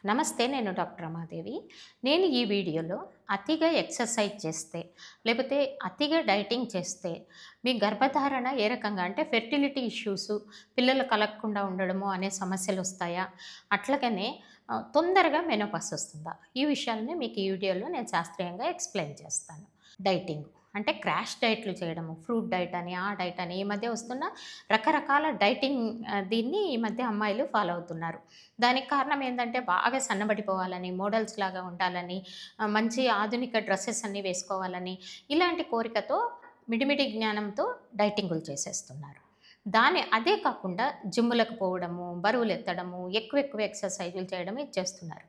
నమస్తే, నేను డాక్టర్ రమాదేవి. నేను ఈ వీడియోలో అతిగా ఎక్సర్సైజ్ చేస్తే, లేకపోతే అతిగా డైటింగ్ చేస్తే మీ గర్భధారణ ఏ రకంగా అంటే ఫెర్టిలిటీ ఇష్యూసు, పిల్లలు కలగకుండా ఉండడము అనే సమస్యలు వస్తాయా? అట్లాగనే తొందరగా మెనోపాజ్ వస్తుందా? ఈ విషయాలని మీకు ఈ వీడియోలో నేను శాస్త్రీయంగా ఎక్స్‌ప్లెయిన్ చేస్తాను. డైటింగ్ అంటే క్రాష్ డైట్‌లు చేయడము, ఫ్రూట్ డైట్ అని, ఆ డైట్ అని ఈ మధ్య వస్తున్న రకరకాల డైటింగ్ దీన్ని ఈ మధ్య అమ్మాయిలు ఫాలో అవుతున్నారు. దానికి కారణం ఏందంటే బాగా సన్నబడిపోవాలని, మోడల్స్ లాగా ఉండాలని, మంచి ఆధునిక డ్రెసెస్ అన్నీ వేసుకోవాలని, ఇలాంటి కోరికతో మిడిమిడి జ్ఞానంతో డైటింగులు చేసేస్తున్నారు. అదే కాకుండా జిమ్ములకు పోవడము, బరువులెత్తడము, ఎక్కువ ఎక్సర్‌సైజులు చేయడం ఇది చేస్తున్నారు.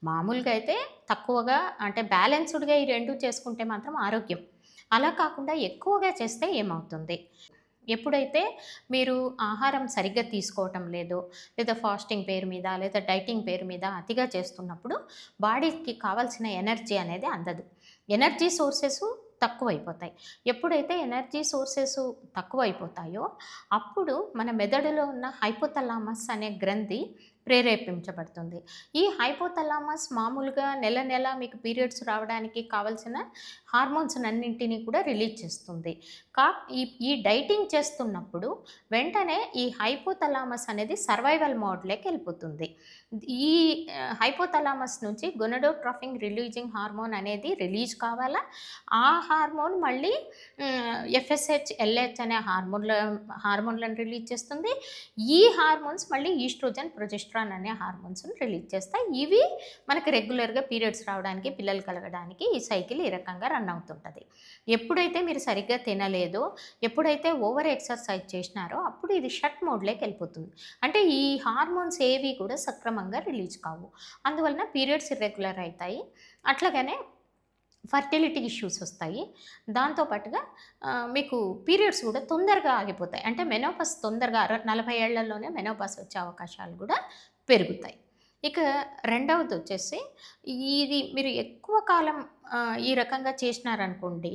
మామూలుగా అయితే తక్కువగా అంటే బ్యాలెన్స్‌డ్‌గా ఈ 2 చేసుకుంటే మాత్రం ఆరోగ్యం. అలా కాకుండా ఎక్కువగా చేస్తే ఏమవుతుంది? ఎప్పుడైతే మీరు ఆహారం సరిగ్గా తీసుకోవటం లేదో, లేదా ఫాస్టింగ్ పేరు మీద, లేదా డైటింగ్ పేరు మీద అతిగా చేస్తున్నప్పుడు బాడీకి కావాల్సిన ఎనర్జీ అనేది అందదు. ఎనర్జీ సోర్సెస్ తక్కువైపోతాయి. ఎప్పుడైతే ఎనర్జీ సోర్సెస్ తక్కువైపోతాయో, అప్పుడు మన మెదడులో ఉన్న హైపోథలామస్ అనే గ్రంథి ప్రేరేపించబడుతుంది. ఈ హైపోథలామస్ మామూలుగా నెల నెల మీకు పీరియడ్స్ రావడానికి కావాల్సిన హార్మోన్స్‌నన్నింటిని కూడా రిలీజ్ చేస్తుంది. కా ఈ ఈ డైటింగ్ చేస్తున్నప్పుడు వెంటనే ఈ హైపోథలామస్ అనేది సర్వైవల్ మోడ్‌లోకి వెళ్ళిపోతుంది. ఈ హైపోథలామస్ నుంచి గొనాడోట్రోపిన్ రిలీజింగ్ హార్మోన్ అనేది రిలీజ్ కావాలా, ఆ హార్మోన్ మళ్ళీ ఎఫ్ఎస్హెచ్, ఎల్హెచ్ అనే హార్మోన్లను రిలీజ్ చేస్తుంది. ఈ హార్మోన్స్ మళ్ళీ ఈస్ట్రోజన్, ప్రొజెస్ట్రాన్ అనే హార్మోన్స్‌ని రిలీజ్ చేస్తాయి. ఇవి మనకి రెగ్యులర్‌గా పీరియడ్స్ రావడానికి, పిల్లలు కలగడానికి ఈ సైకిల్ ఈ రకంగా రన్ అవుతుంటది. ఎప్పుడైతే మీరు సరిగ్గా తినలేదో, ఎప్పుడైతే ఓవర్ ఎక్సర్సైజ్ చేసినారో అప్పుడు ఇది షట్ మోడ్‌లోకి వెళ్ళిపోతుంది. అంటే ఈ హార్మోన్స్ ఏవి కూడా సక్రమంగా రిలీజ్ కావు. అందువలన పీరియడ్స్ ఇర్రెగ్యులర్ అయితాయి. అట్లాగనే ఫర్టిలిటీ ఇష్యూస్ వస్తాయి. దాంతో పాటుగా మీకు పీరియడ్స్ కూడా తొందరగా ఆగిపోతాయి. అంటే మెనోపాజ్ తొందరగా 40 ఏళ్లలోనే మెనోపాజ్ వచ్చే అవకాశాలు కూడా పెరుగుతాయి. ఇక రెండవదొచ్చేసి ఇది మీరు ఎక్కువ కాలం ఈ రకంగా చేసినారనుకోండి,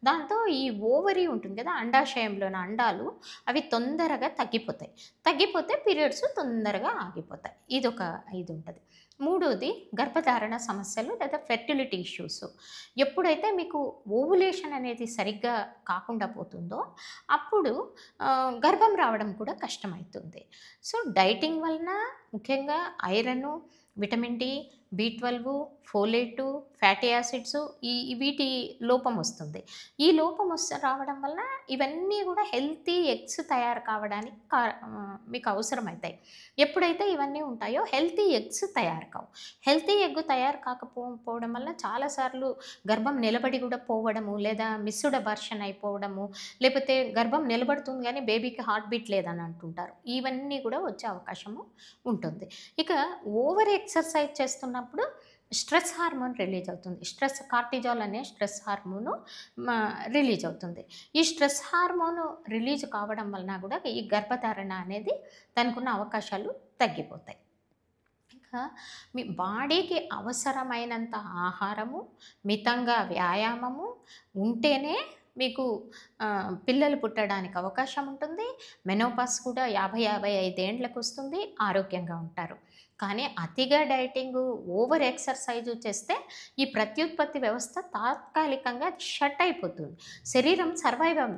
దాంతో ఈ ఓవరీ ఉంటుంది కదా, అండాశయంలోని అండాలు అవి తొందరగా తగ్గిపోతాయి. తగ్గిపోతే పీరియడ్స్ తొందరగా ఆగిపోతాయి. ఇదొక ఇదుంటది. మూడోది గర్భధారణ సమస్యలు లేదా ఫెర్టిలిటీ ఇష్యూస్. ఎప్పుడైతే మీకు ఓవులేషన్ అనేది సరిగ్గా కాకుండా పోతుందో, అప్పుడు గర్భం రావడం కూడా కష్టమవుతుంది. సో, డైటింగ్ వలన ముఖ్యంగా ఐరను, విటమిన్ డి, బి12, ఫోలేటు, ఫ్యాటీ యాసిడ్స్ వీటి లోపం వస్తుంది. ఈ లోపం రావడం వలన ఇవన్నీ కూడా హెల్తీ ఎగ్స్ తయారు కావడానికి మీకు అవసరమవుతాయి. ఎప్పుడైతే ఇవన్నీ ఉంటాయో హెల్తీ ఎగ్స్ తయారు కావు. హెల్తీ ఎగ్ తయారు పోవడం వల్ల చాలాసార్లు గర్భం నిలబడి కూడా పోవడము, లేదా మిస్డ్ అబార్షన్ అయిపోవడము, లేకపోతే గర్భం నిలబడుతుంది కానీ బేబీకి హార్ట్ బీట్ లేదని అంటుంటారు. ఇవన్నీ కూడా వచ్చే అవకాశము ఉంటుంది. ఇక ఓవర్ ఎక్సర్సైజ్ చేస్తున్నప్పుడు స్ట్రెస్ హార్మోన్ రిలీజ్ అవుతుంది. కార్టిజాల్ అనే స్ట్రెస్ హార్మోను రిలీజ్ అవుతుంది. ఈ స్ట్రెస్ హార్మోను రిలీజ్ కావడం వలన కూడా ఈ గర్భధారణ అనేది దానికున్న అవకాశాలు తగ్గిపోతాయి. ఇంకా మీ బాడీకి అవసరమైనంత ఆహారము, మితంగా వ్యాయామము ఉంటేనే మీకు పిల్లలు పుట్టడానికి అవకాశం ఉంటుంది. మెనోపాజ్ కూడా 50-55 ఏండ్లకు వస్తుంది. ఆరోగ్యంగా ఉంటారు. కానీ అతిగా డైటింగు, ఓవర్ ఎక్సర్సైజు చేస్తే ఈ ప్రత్యుత్పత్తి వ్యవస్థ తాత్కాలికంగా షట్ అయిపోతుంది. శరీరం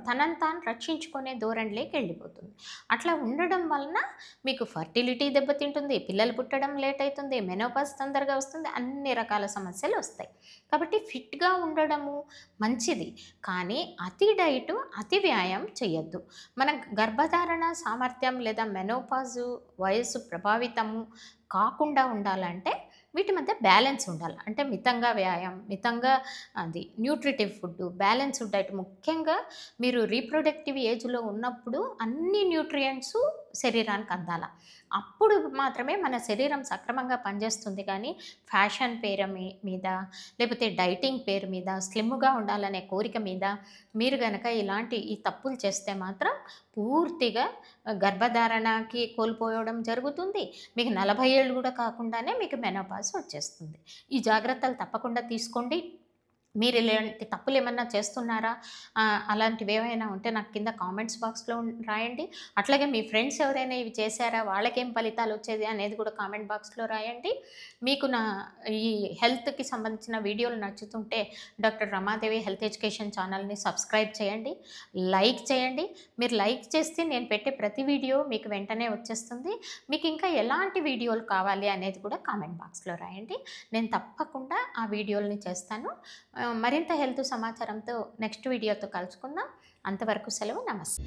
తనను తాను రక్షించుకునే ధోరణిలోకి వెళ్ళిపోతుంది. అట్లా ఉండడం వలన మీకు ఫర్టిలిటీ దెబ్బతింటుంది, పిల్లలు పుట్టడం లేట్ అవుతుంది, మెనోపాజ్ తొందరగా వస్తుంది, అన్ని రకాల సమస్యలు వస్తాయి. కాబట్టి ఫిట్‌గా ఉండడము మంచిది. కానీ అతి డైటు, అతి వ్యాయామం చేయొద్దు. మన గర్భధారణ సామర్థ్యం లేదా మెనోపాజు వయస్సు ప్రభావితము కాకుండా ఉండాలంటే వీటి మధ్య బ్యాలెన్స్ ఉండాలి. అంటే మితంగా వ్యాయామం, మితంగా న్యూట్రిటివ్ ఫుడ్డు, బ్యాలెన్స్డ్ డైట్. ముఖ్యంగా మీరు రీప్రొడక్టివ్ ఏజ్‌లో ఉన్నప్పుడు అన్ని న్యూట్రియంట్సు శరీరానికి అందాల. అప్పుడు మాత్రమే మన శరీరం సక్రమంగా పనిచేస్తుంది. కానీ ఫ్యాషన్ పేరు మీద, లేకపోతే డైటింగ్ పేరు మీద, స్లిమ్‌గా ఉండాలనే కోరిక మీద మీరు గనక ఈ తప్పులు చేస్తే మాత్రం పూర్తిగా గర్భధారణకి కోల్పోవడం జరుగుతుంది. మీకు 40 ఏళ్ళు కూడా కాకుండానే మీకు మెనోపాజ్ వచ్చేస్తుంది. ఈ జాగ్రత్తలు తప్పకుండా తీసుకోండి. మీరు ఇలాంటి తప్పులు ఏమన్నా చేస్తున్నారా? అలాంటివి ఏమైనా ఉంటే నాకు కింద కామెంట్స్ బాక్స్‌లో రాయండి. అట్లాగే మీ ఫ్రెండ్స్ ఎవరైనా ఇవి చేశారా? వాళ్ళకేం ఫలితాలు వచ్చేది అనేది కూడా కామెంట్ బాక్స్‌లో రాయండి. మీకు నా ఈ హెల్త్‌కి సంబంధించిన వీడియోలు నచ్చుతుంటే డాక్టర్ రమాదేవి హెల్త్ ఎడ్యుకేషన్ ఛానల్‌ని సబ్స్క్రైబ్ చేయండి. లైక్ చేయండి. మీరు లైక్ చేస్తే నేను పెట్టే ప్రతి వీడియో మీకు వెంటనే వచ్చేస్తుంది. మీకు ఇంకా ఎలాంటి వీడియోలు కావాలి అనేది కూడా కామెంట్ బాక్స్‌లో రాయండి. నేను తప్పకుండా ఆ వీడియోలని చేస్తాను. మరింత హెల్త్ సమాచారంతో నెక్స్ట్ వీడియోతో కలుసుకుందాం. అంతవరకు సెలవు. నమస్తే.